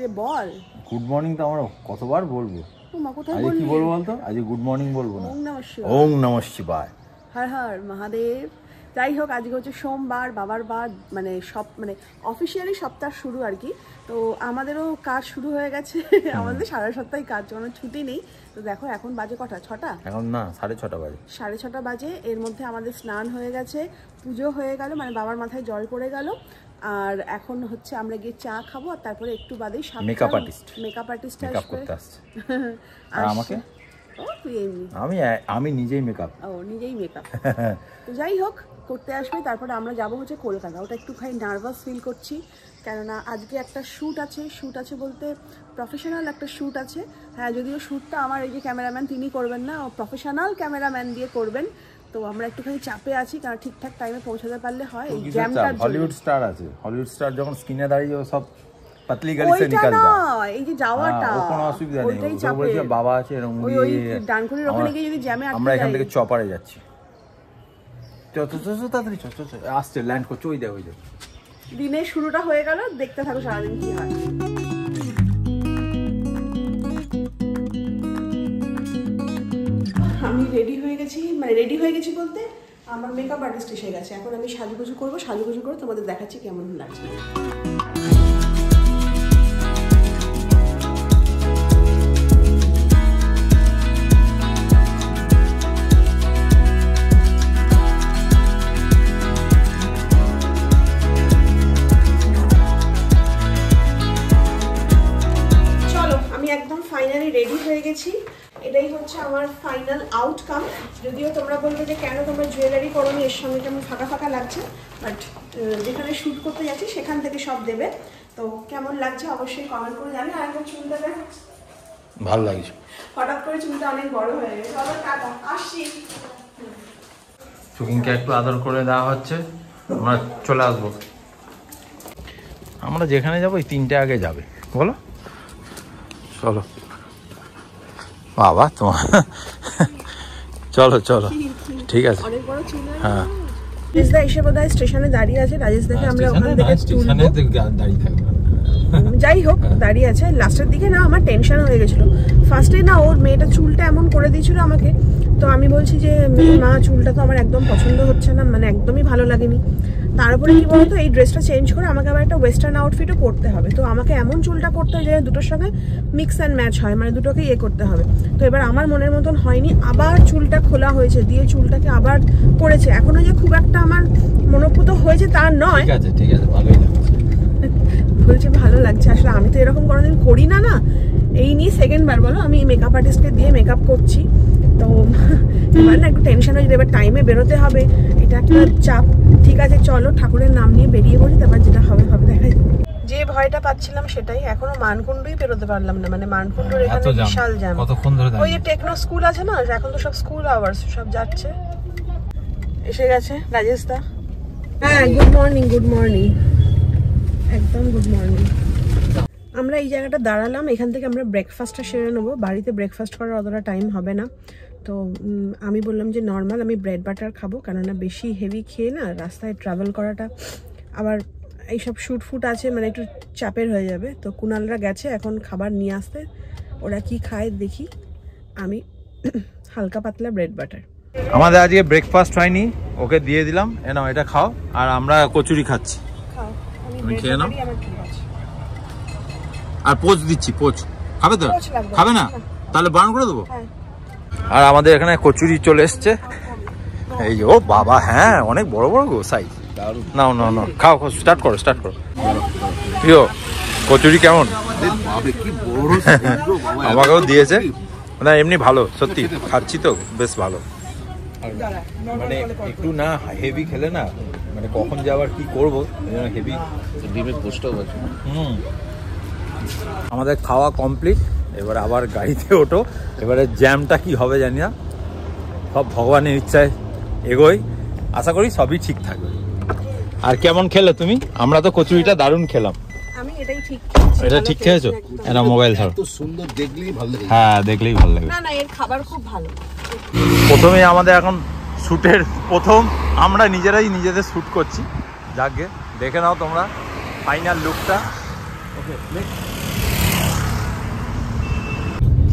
রে বল। Good morning তো আমরা কতবার বলবো? মা কোথায় আজ বললি? কি বলবো বলতো? আজ গুড মর্নিং বলবো না। ওম নমঃ শিবায়। ওম নমঃ শিবায়। হর হর মহাদেব। যাই হোক, আজকে হচ্ছে সোমবার, বাবার বার, মানে অফিসিয়ালি সপ্তাহ শুরু আর কি। তো আমাদেরও কাজ শুরু হয়ে গেছে। আমাদের সারা সপ্তাহে কাজ, কোনো ছুটি নেই। তো দেখো এখন বাজে কটা? 6টা? এখন না, 6:30 বাজে। 6:30 বাজে। এর মধ্যে আমাদের স্নান হয়ে গেছে, পুজো হয়ে গেল, মানে বাবার মাথায় জল পড়ে গেল। আর এখন হচ্ছে আমরা গিয়ে চা খাবো, আর তারপরে একটু বাদেই মেকআপ আর্টিস্ট আসবে। আর আমাকে আমি নিজেই মেকআপ। নিজেই মেকআপ। তো যাই হোক, করতে আসবে। তারপরে আমরা যাবো হচ্ছে কলকাতা। ওটা একটুখানি নার্ভাস ফিল করছি, কেননা আজকে একটা শ্যুট আছে বলতে প্রফেশনাল একটা শ্যুট আছে। হ্যাঁ, যদিও শ্যুটটা আমার এই যে ক্যামেরাম্যান তিনি করবেন না, প্রফেশনাল ক্যামেরাম্যান দিয়ে করবেন। তো আমরা একটুখানি চাপে আছি, কারণ ঠিকঠাক টাইমে পৌঁছাতে পারলে হয়। এই জ্যামটা হলিউড স্টার আছে, হলিউড স্টার যখন স্ক্রিনে দাঁড়িয়ে সব পাতলি গাড়ি সে নিকাল যায়। এই যে যাওয়াটা কোনো অসুবিধা নেই। ওই বাবা আছে এরকম, ওই ডানকুনির ওখানে গিয়ে যদি জ্যামে আটকে আমরা এখান থেকে চপারে যাচ্ছি। তাড়াতাড়ি আসছে, ল্যান্ড করছে। ওই দেখ দিনের শুরুটা হয়ে গেল, দেখতে থাকো সারাদিন কি হয়। আমি রেডি হয়ে গেছি বলতে আমার মেকআপ আর্টিস্ট এসে গেছে। এখন আমি সাজুগুজু করে তোমাদের দেখাচ্ছি কেমন লাগছে। ফাইনালি রেডি হয়ে গেছি। এটাই হচ্ছে আমার ফাইনাল আউটকাম। যদিও তোমরা বলবে যে কেন তোমরা জুয়েলারি করোনি, এর সঙ্গে কেমন ফাঁকা ফাঁকা লাগছে, বাট যেখানে শ্যুট করতে যাচ্ছি সেখান থেকে সব দেবে। তো কেমন লাগছে অবশ্যই কমেন্ট করে জানি। আর এখন চুলটা দেখ, ভালো লাগছে। হঠাৎ করে চুলটা অনেক বড় হয়ে গেছে। আবার টাটা, আসছি। চুকিংকে একটু আদর করে দেওয়া হচ্ছে, আমরা চলে আসবো। আমরা যেখানে যাবো এই 3টে আগে যাবে, বলো। চলো বাবা, তোমার চলো ঠিক আছে। হ্যাঁ, রাজেশদা এসে বোধহয় স্টেশনে দাঁড়িয়ে আছে। রাজেশদাকে আমরা ওখান থেকে স্টেশনে দাঁড়িয়ে থাকবো। যাই হোক, দাঁড়িয়ে আছে। লাস্টের দিকে না আমার টেনশন হয়ে গেছিলো। ফার্স্টে না ওর মেয়েটা চুলটা এমন করে দিয়েছিল আমাকে। তো আমি বলছি যে মা, চুলটা তো আমার একদম পছন্দ হচ্ছে না, মানে একদমই ভালো লাগেনি। তারপরে কি বলতো, এই ড্রেসটা চেঞ্জ করে আমাকে আবার একটা ওয়েস্টার্ন আউটফিটও পরতে হবে। তো আমাকে এমন চুলটা করতে হয় যে দুটোর সঙ্গে মিক্স অ্যান্ড ম্যাচ হয়, মানে দুটোকে করতে হবে। তো এবার আমার মনের মতন হয়নি, আবার চুলটা খোলা হয়েছে, দিয়ে চুলটাকে আবার করেছে। এখনো যে খুব একটা আমার মনোপুত হয়েছে তা নয়। ঠিক আছে, ভালোই লাগছে। বলছে ভালো লাগছে। আসলে আমি তো এরকম কোনোদিন করি না। এই নিয়ে সেকেন্ডবার বলো আমি মেকআপ আর্টিস্টকে দিয়ে মেকআপ করছি। তো এবার না একটু টেনশন হয়ে যেতে, এবার টাইমে বেরোতে হবে, এটা একটা চাপ। ঠিক আছে, চলো ঠাকুরের নাম নিয়ে বেরিয়ে পড়ি, তারপর যেটা হবে দেখা যাবে। যে ভয়টা পাচ্ছিলাম সেটাই। এখনো মানকুণ্ডই বেরোতে পারলাম না, মানে মানকুণ্ডুর এখানে বিশাল জ্যাম। ওই যে টেকনো স্কুল আছে না, এখন তো সব স্কুল আওয়ার্স, সব যাচ্ছে। এসে গেছে রাজেশদা। হ্যাঁ, গুড মর্নিং। একদম গুড মর্নিং। আমরা এই জায়গাটা দাঁড়ালাম, এখান থেকে আমরা ব্রেকফাস্টটা সেরে নেবো। বাড়িতে ব্রেকফাস্ট করার অতটা টাইম হবে না। তো আমি বললাম যে নর্মাল আমি ব্রেড বাটার খাবো, কেননা বেশি হেভি খেয়ে না রাস্তায় ট্রাভেল করাটা, আবার এইসব শ্যুট আছে, মানে একটু চাপের হয়ে যাবে। তো কুনালরা গেছে এখন খাবার নিয়ে আসতে, ওরা কি খায় দেখি। আমি হালকা পাতলা ব্রেড বাটার। আমাদের আজকে ব্রেকফাস্ট হয়নি, ওকে দিয়ে দিলাম। নাও এটা খাও, আর আমরা কচুরি খাচ্ছি। তুমি খেয়ে নাও। আর পোচ দিচ্ছি, পোচ খাবে তো? খাবে না? তাহলে বারণ করে দেবো। আর আমাদের এখানে কচুরি চলে এসছে। এই যে, ও বাবা, হ্যাঁ অনেক বড় বড় গো সাইজ। নাও খাও, স্টার্ট করো। প্রিয়, কচুরি কেমন? আমাকেও দিয়েছে না, এমনি ভালো, সত্যি খাচ্ছি তো বেশ ভালো। মানে একটু না হেভি খেলে না, মানে কখন যে আবার কি করবো, হেভি ডিমের পোস্টও আছে। আমাদের খাওয়া কমপ্লিট, এবার আবার গাড়িতে ওঠো। এবারে জ্যামটা কি হবে জানি না, সব ভগবানের ইচ্ছায় এগোই, আশা করি সবই ঠিক থাকবে। আর কেমন খেলে তুমি? আমরা তো কচুরিটা দারুণ খেলাম। আমি এটাই ঠিক, এটা ঠিক খেয়েছো? এটা মোবাইল ধরো। এত সুন্দর, দেখলেই ভালো লাগে। হ্যাঁ, দেখলেই ভালো লাগে। না, এর খাবার খুব ভালো। প্রথমে আমাদের এখন শ্যুটের প্রথম, আমরা নিজেরাই নিজেদের শ্যুট করছি। যাকে দেখে নাও তোমরা ফাইনাল লুকটা। ওকে,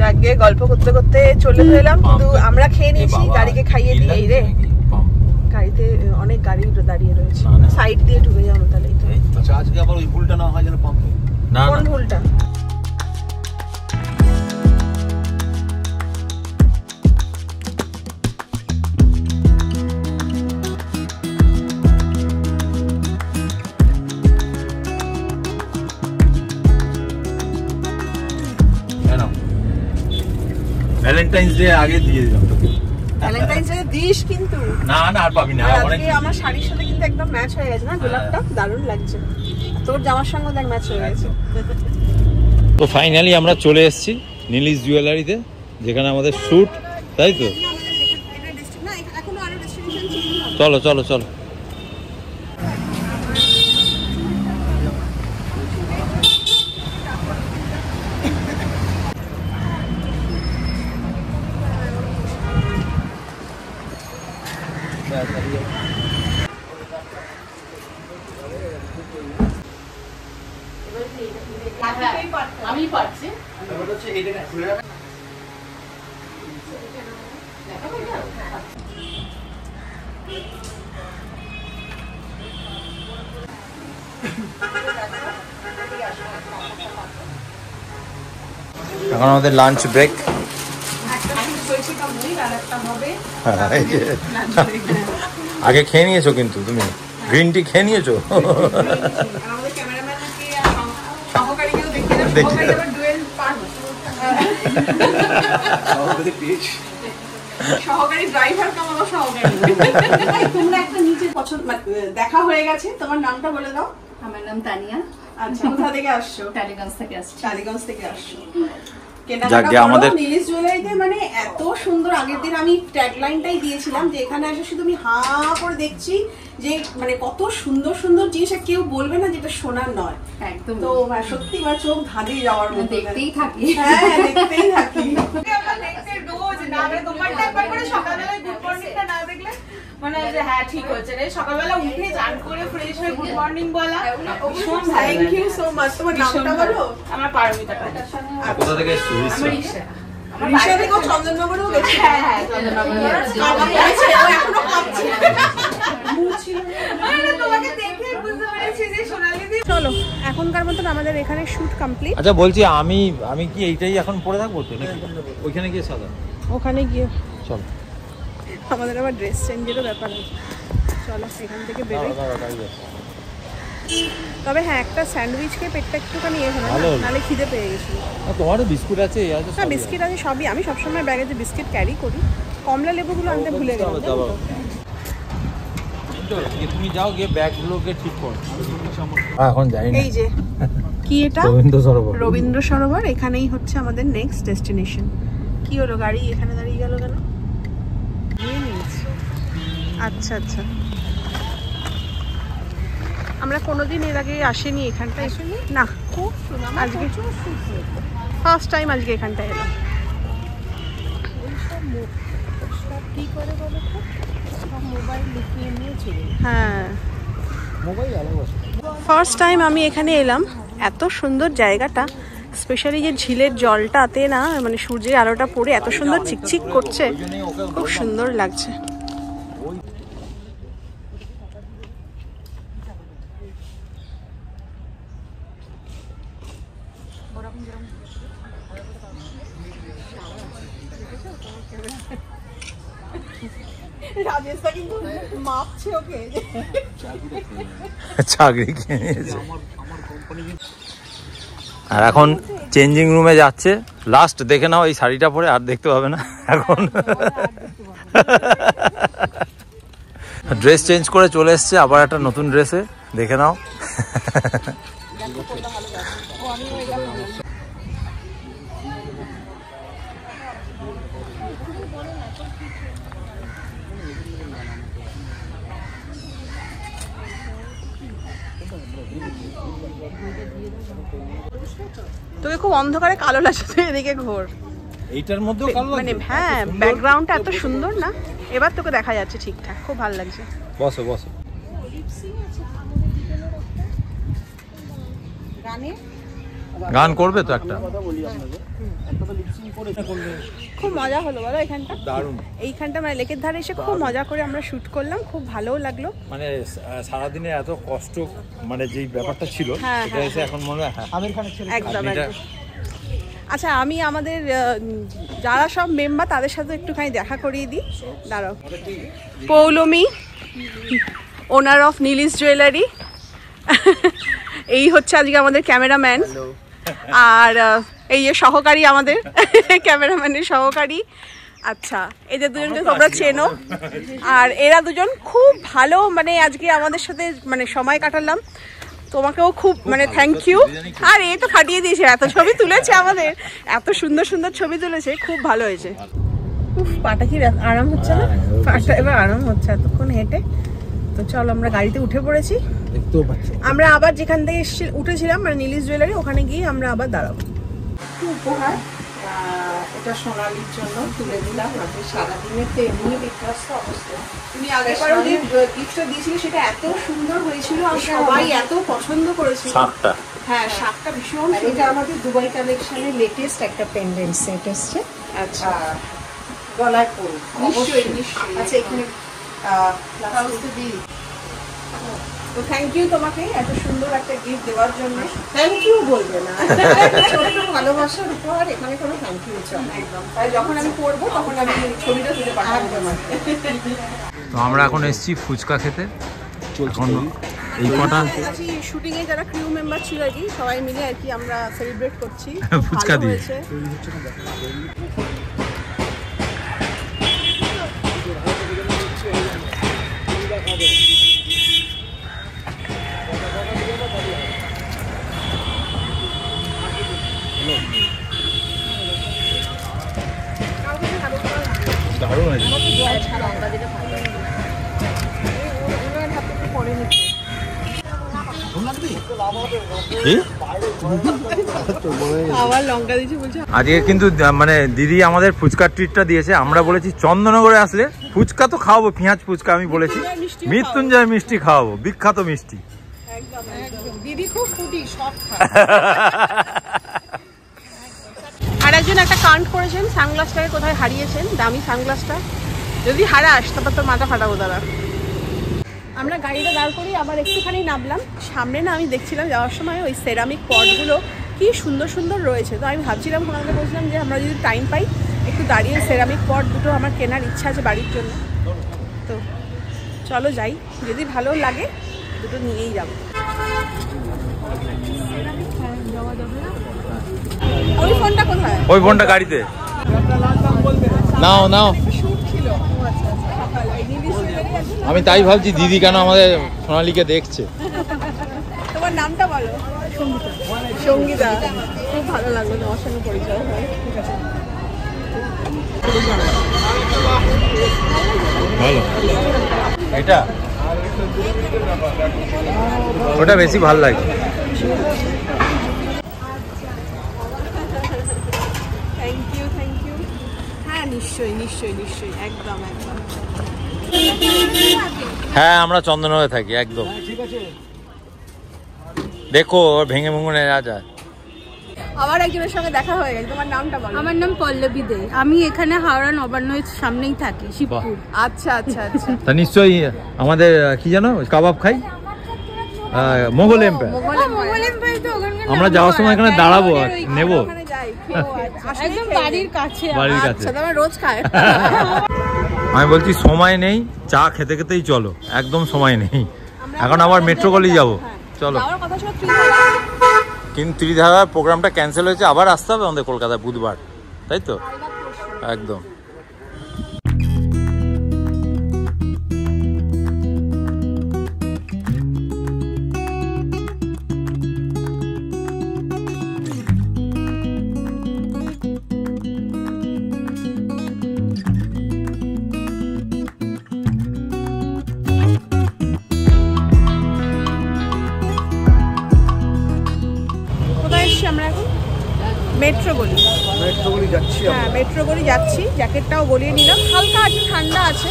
যাকে গল্প করতে করতে চলে এলাম, কিন্তু আমরা খেয়ে নিয়েছি, গাড়িকে খাইয়ে দিই। এই রে গাড়িতে অনেক গাড়ি দাঁড়িয়ে রয়েছে, সাইড দিয়ে ঢুকে যাবো তাহলেই তো। আচ্ছা আজকে আবার ওই ভুলটা না হয় যেন পাম্পে। না কোন ভুলটা? ভ্যালেন্টাইন্স ডে আগে দিয়ে দিলাম তোকে। ভ্যালেন্টাইন্স ডে দিস কিন্তু না না আর পাবি না। আজকে আমার শাড়ির সাথে কিন্তু একদম ম্যাচ হয়ে গেছে না, গোলাপটা দারুণ লাগছে। তোর জামার সঙ্গে দেখ ম্যাচ হয়ে গেছে। তো ফাইনালি আমরা চলে এসেছি নীলিশ জুয়েলারিতে, যেখানে আমাদের শ্যুট, তাই তো? চলো চলো চলো। আমি পারছি। এখন আমাদের লাঞ্চ ব্রেক। আগে খেয়ে নিয়েছো কিন্তু তুমি, গ্রিন টি খেয়ে নিয়েছো? সহকারী ড্রাইভার কামানো সহকারী। তোমরা একটা নিচে পছন্দ দেখা হয়ে গেছে, তোমার নামটা বলে দাও। আমার নাম তানিয়া। আচ্ছা, কোথা থেকে আসছো? টালিগঞ্জ থেকে আসছি। টালিগঞ্জ থেকে আসছো। নীলিশ জুয়েলারিতে মানে এত সুন্দর। আগের দিন আমি ট্যাগলাইনটাই দিয়েছিলাম যে এখানে এসে শুধু আমি হা করে দেখছি যে মানে কত সুন্দর সুন্দর জিনিস, কেউ বলবে না যেটা সোনার নয়। একদম। তো সত্যি আমার চোখ ধাঁধিয়ে যাওয়ার মতো, দেখতেই থাকি। হ্যাঁ দেখতেই থাকি। মানে হ্যাঁ ঠিক হচ্ছে রে, সকালবেলা উঠে চান করে ফ্রেশ হয়ে গুড মর্নিং বলা। Thank you so much. তোমার নামটা বলো। আমার পারমিতা। কোথা থেকে এসছো? আমার ঈশা। ঋষা থেকেও চন্দননগরেও গেছি। হ্যাঁ হ্যাঁ চন্দননগর। এখনো কাঁপছে। তোমাকে দেখে বুঝতে পেরেছি যে সোনালি দি। চলো, এখনকার মতন আমাদের এখানে শুট কমপ্লিট। আচ্ছা বলছি, আমি কি এইটাই এখন পরে থাকবো তো নাকি ওইখানে গিয়ে সাদা? ওখানে গিয়ে চলো, আমাদের আবার ড্রেস চেঞ্জেরও ব্যাপার আছে। চলো এখান থেকে বেরোই। তবে হ্যাঁ, একটা স্যান্ডউইচ খেয়ে পেটটা একটুখানি নাহলে খিদে পেয়ে গেছিল। তোমারও বিস্কুট আছে? হ্যাঁ বিস্কিট আছে, সবই। আমি সবসময় ব্যাগেতে বিস্কিট ক্যারি করি। কমলা লেবুগুলো আনতে ভুলে গেলাম। তুমি যাও গিয়ে ব্যাগগুলোকে ঠিক করো। এখন যাই না। এই যে কি এটা? রবীন্দ্র সরোবর। এখানেই হচ্ছে আমাদের নেক্সট ডেস্টিনেশন। কি হলো, গাড়ি এখানে দাঁড়িয়ে গেল কেন? আচ্ছা আচ্ছা, আমরা কোনোদিন এর আগে আসিনি এখানটায়। না, খুব আজকে ফার্স্ট টাইম আজকে এখানটায় এলাম। হ্যাঁ, ফার্স্ট টাইম আমি এখানে এলাম। এত সুন্দর জায়গাটা, স্পেশালি যে ঝিলের জলটাতে না মানে সূর্যের আলোটা পড়ে এত সুন্দর চিকচিক করছে, খুব সুন্দর লাগছে। চাকরি খেয়ে নিয়েছে। আর এখন চেঞ্জিং রুমে যাচ্ছে। লাস্ট দেখে নাও এই শাড়িটা পরে, আর দেখতে পাবে না এখন। ড্রেস চেঞ্জ করে চলে এসছে আবার একটা নতুন ড্রেসে, দেখে নাও। তোকে খুব অন্ধকারে কালো লাগছে, তুই এদিকে ঘোর। এইটার মধ্যেও মানে হ্যাঁ, ব্যাকগ্রাউন্ডটা এত সুন্দর না, এবার তোকে দেখা যাচ্ছে ঠিকঠাক, খুব ভালো লাগছে। বসো বসো। গান করবে তো একটা? খুব মজা হলো বলো এখানটা? দারুণ। এইখানটা মানে লেকের ধারে এসে খুব মজা করে আমরা শুট করলাম, খুব ভালোও লাগলো। মানে সারাদিনে এত কষ্ট মানে যেই ব্যাপারটা ছিল সেটা এসে এখন মনে হয় আমির খানের ছেলে একদম। আচ্ছা আমি আমাদের যারা সব মেম্বার তাদের সাথে একটুখানি দেখা করিয়ে দিই, দাঁড়াও। পৌলমী, ওনার অফ নীলিশ জুয়েলারি, এই হচ্ছে আজকে আমাদের ক্যামেরাম্যান। আর এই যে সহকারী আমাদের ক্যামেরাম্যানের সহকারী। আচ্ছা এই যে দুজনকে তোমরা চেনো, আর এরা দুজন খুব ভালো মানে আজকে আমাদের সাথে মানে সময় কাটালাম। তোমাকেও খুব মানে থ্যাংক ইউ। আর এই তো খাটিয়ে দিয়েছে, এত ছবি তুলেছে আমাদের, এত সুন্দর সুন্দর ছবি তুলেছে, খুব ভালো হয়েছে। পাটা কি আরাম হচ্ছে না? পাটা এবার আরাম হচ্ছে এতক্ষণ হেঁটে। তো চলো আমরা গাড়িতে উঠে পড়েছি। আমরা আবার যেখান থেকে উঠেছিলাম মানে নীলিশ জুয়েলারি, ওখানে গিয়ে আমরা আবার দাঁড়াবো। উপহার এটা সোনালির জন্য তুলে দিলাম। আপনি সারাদিনের তো এমনি বিধ্বস্ত অবস্থা, তুমি আগেবারও যে গিফটটা দিয়েছিলে সেটা এত সুন্দর হয়েছিল, আর সবাই এত পছন্দ করেছিল। শাকটা, হ্যাঁ শাকটা ভীষণ। এটা আমাদের দুবাই কালেকশনের লেটেস্ট একটা পেন্ডেন্ট সেট এসছে। আচ্ছা গলায় পরু নিশ্চয়ই নিশ্চয়ই। আচ্ছা এখানে তো থ্যাংক ইউ তোমাকে এত সুন্দর একটা গিফট দেওয়ার জন্য। থ্যাংক ইউ বলবে না, ছোট্ট ভালোবাসার উপহার, এখানে কোনো থ্যাংক ইউ চাই না। একদম, তাই যখন আমি করবো তখন আমি ছবিটা তুলে পাঠাবো তোমাকে। তো আমরা এখন এসেছি ফুচকা খেতে। এই কটা শুটিং এ যারা ক্রিউ মেম্বার ছিল আর কি, সবাই মিলে আর কি আমরা সেলিব্রেট করছি ফুচকা দিয়ে। দারুণ হয়েছে। আজকে কিন্তু মানে দিদি আমাদের ফুচকার ট্রিটটা দিয়েছে। আমরা বলেছি চন্দননগরে আসলে ফুচকা তো খাওয়াবো, পেঁয়াজ ফুচকা আমি বলেছি, মৃত্যুঞ্জয় মিষ্টি খাওয়াবো, বিখ্যাত মিষ্টি। দিদি খুব ফুডি, সব খায়। আর একজন একটা কান্ড করেছেন, সানগ্লাসটাকে কোথায় হারিয়েছেন, দামি সানগ্লাসটা। যদি হারাস তারপর তোর মাথা ফাটাবো দাদা। আমরা গাড়িটা দাঁড় করি, আবার একটুখানি নামলাম। সামনে না আমি দেখছিলাম যাওয়ার সময় ওই সেরামিক পটগুলো কি সুন্দর সুন্দর রয়েছে। তো আমি ভাবছিলাম ওনাকে বলছিলাম যে আমরা যদি টাইম পাই একটু দাঁড়িয়ে সেরামিক পট দুটো আমার কেনার ইচ্ছা আছে বাড়ির জন্য। তো চলো যাই, যদি ভালো লাগে দুটো নিয়েই যাবো। ওই ফোনটা কোথায়? ওই ফোনটা গাড়িতে। নাও নাও। আমি তাই ভাবছি দিদি কেন আমাদের সোনালীকে দেখছে। তোমার নামটা বলো। সঙ্গীতা। খুব ভালো লাগলো তোমার সঙ্গে পরিচয় হয়। ঠিক আছে ভালো। এটা ওটা বেশি ভালো লাগে। Thank you thank you. হ্যাঁ নিশ্চয়ই নিশ্চয়ই নিশ্চয়ই, একদম একদম। হ্যাঁ আমরা চন্দননগরে থাকি একদম। দেখো ভেঙে ভেঙে নেওয়া যায়। আবার একজনের সঙ্গে দেখা হয়ে গেছে। তোমার নামটা বলো। আমার নাম পল্লবী দে, আমি এখানে হাওড়া নবান্নের সামনেই থাকি, শিবপুর। আচ্ছা আচ্ছা আচ্ছা। তা নিশ্চয়ই আমাদের কি জানো কাবাব খাই, মোগল এম্পায়ার। আমরা যাওয়ার সময় এখানে দাঁড়াবো, নেবো। একদম বাড়ির কাছে। বাড়ির কাছে। আচ্ছা তোমার রোজ খায়। আমি বলছি সময় নেই, চা খেতে খেতেই চলো, একদম সময় নেই। এখন আবার মেট্রো কলেজ যাবো, চলো। কিন্তু ত্রিধারার প্রোগ্রামটা ক্যান্সেল হয়েছে, আবার আসতে হবে আমাদের কলকাতায় বুধবার, তাই তো? একদম। মেট্রো গলি যাচ্ছি। হ্যাঁ মেট্রো গলি যাচ্ছি। জ্যাকেটটাও গলিয়ে নিলাম, হালকা একটু ঠান্ডা আছে,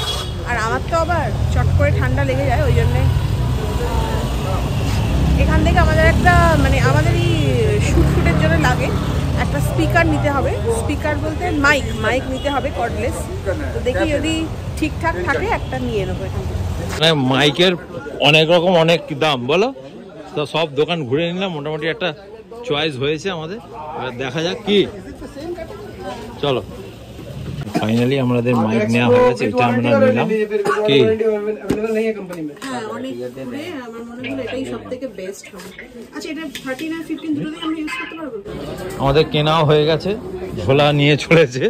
আর আমার তো আবার চট করে ঠান্ডা লেগে যায়, ওই জন্যে এখান থেকে আমাদের একটা মানে আমাদের এই শুটের জন্য লাগে একটা স্পিকার নিতে হবে, স্পিকার বলতে মাইক নিতে হবে কর্ডলেস। তো দেখি যদি ঠিকঠাক থাকে একটা নিয়ে নেবো এখান থেকে। মানে মাইকের অনেক রকম অনেক দাম বলো, তো সব দোকান ঘুরে নিলাম, মোটামুটি একটা চয়েস হয়েছে আমাদের, এবার দেখা যাক কি। চলো ফাইনালি আমাদের মাইক নেওয়া হয়ে গেছে, এটা আমরা নিলাম। কি হ্যাঁ, অনেক ঘুরে আমার মনে হলো এটাই সবথেকে বেস্ট হবে। আচ্ছা, এটা 13 আর 15 দুটোতেই আমরা ইউজ করতে পারবো? আমাদের কেনাও হয়ে গেছে, ঝোলা নিয়ে চলেছে,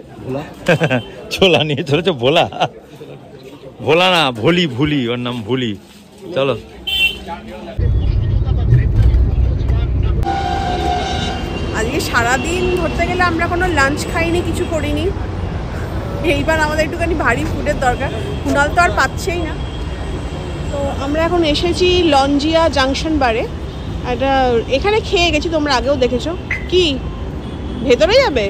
ঝোলা নিয়ে চলেছে, ভোলা না ভুলি, ওর নাম ভুলি। চলো আজকে সারাদিন ধরতে গেলে আমরা কোনো লাঞ্চ খাইনি, কিছু করিনি। এইবার আমাদের একটুখানি ভারী ফুডের দরকার, কুনাল তো আর পাচ্ছেই না। তো আমরা এখন এসেছি লঞ্জিয়া জাংশন বারে। এটা এখানে খেয়ে গেছি, তোমরা আগেও দেখেছো। কি ভেতরে যাবে?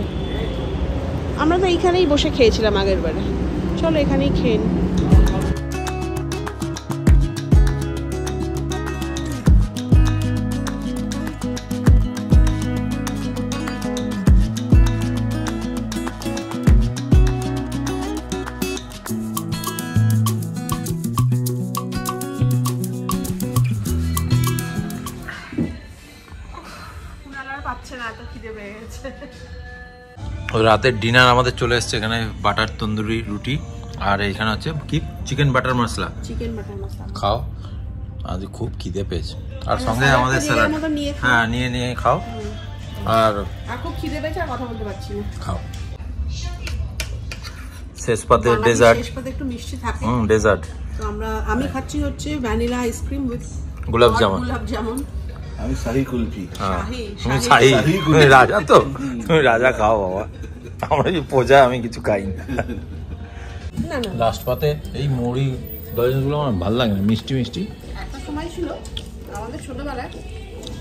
আমরা তো এইখানেই বসে খেয়েছিলাম আগের বারে। চলো এখানেই খেয়ে নিই। রাতের ডিনার আমাদের চলে এসছে, এখানে বাটার তন্দুরি রুটি, আর এখানে হচ্ছে কি চিকেন বাটার মশলা। খাও, আজ খুব খিদে পেয়েছে, আর সঙ্গে আমাদের স্যালাড। হ্যাঁ, নিয়ে খাও। আর খুব খিদে পেয়েছে, আর কথা বলতে পারছি না। খাও। শেষ পাতে ডেজার্ট, একটু মিষ্টি থাকে। ডেজার্ট। তো আমি খাচ্ছি হচ্ছে ভ্যানিলা আইসক্রিম উইথ গোলাপ জামুন। আমি শাহী কুলফি। তুমি শাহী, তুমি রাজা, তো তুমি রাজা খাও বাবা, আমরা যে প্রজা, আমি কিছু খাই না। লাস্ট পাতে এই মুড়ি দশগুলো আমার ভালো লাগে না, মিষ্টি। একটা সময় ছিল আমাদের ছোটবেলায়,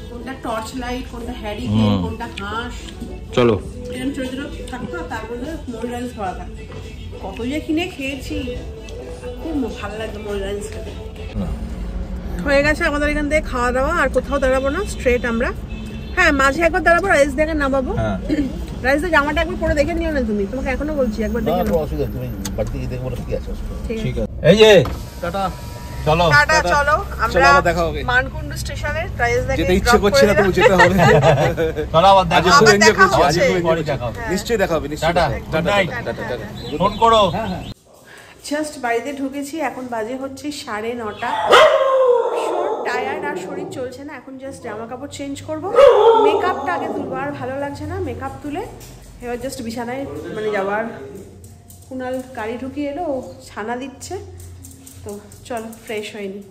কোনটা টর্চ লাইট, কোনটা হ্যারিকেন, কোনটা হাঁস, চলো এরকম চরিত্র থাকতো, তারপরে মুড়ি রাইস ভরা থাকতো। কত যে কিনে খেয়েছি, খুব ভালো লাগতো মুড়ি রাইস খেতে। হয়ে গেছে আমাদের এখান থেকে খাওয়া দাওয়া, আর কোথাও দাঁড়াবো না, স্ট্রেট আমরা। হ্যাঁ, মাঝে একবার দাঁড়াবো, রাইস দেখে নামাবো। রাইস দা জামাটা একবার পরে দেখে নিও না তুমি, তোমাকে এখনো বলছি একবার দেখে নাও। তুমি বাড়িতে গিয়ে দেখবো কি আছে। ঠিক আছে, এই যে টাটা, চলো আমরা মানকুণ্ডু স্টেশনে রাইস দেখে যেতে ইচ্ছে করছে না, তবু যেতে হবে। চলো আবার দেখা হবে, নিশ্চয়ই দেখা হবে। টাটা, গুড নাইট, ফোন করো। জাস্ট বাড়িতে ঢুকেছি, এখন বাজে হচ্ছে 9:30। টায়ার্ড, আর শরীর চলছে না। এখন জাস্ট জামা কাপড় চেঞ্জ করবো, মেকআপটা আগে তুলবো, আর ভালো লাগছে না। মেকআপ তুলে এবার জাস্ট বিছানায় যাওয়ার। কুনাল গাড়ি ঢুকিয়ে এলো, ছানা দিচ্ছে, তো চল ফ্রেশ হয়নি।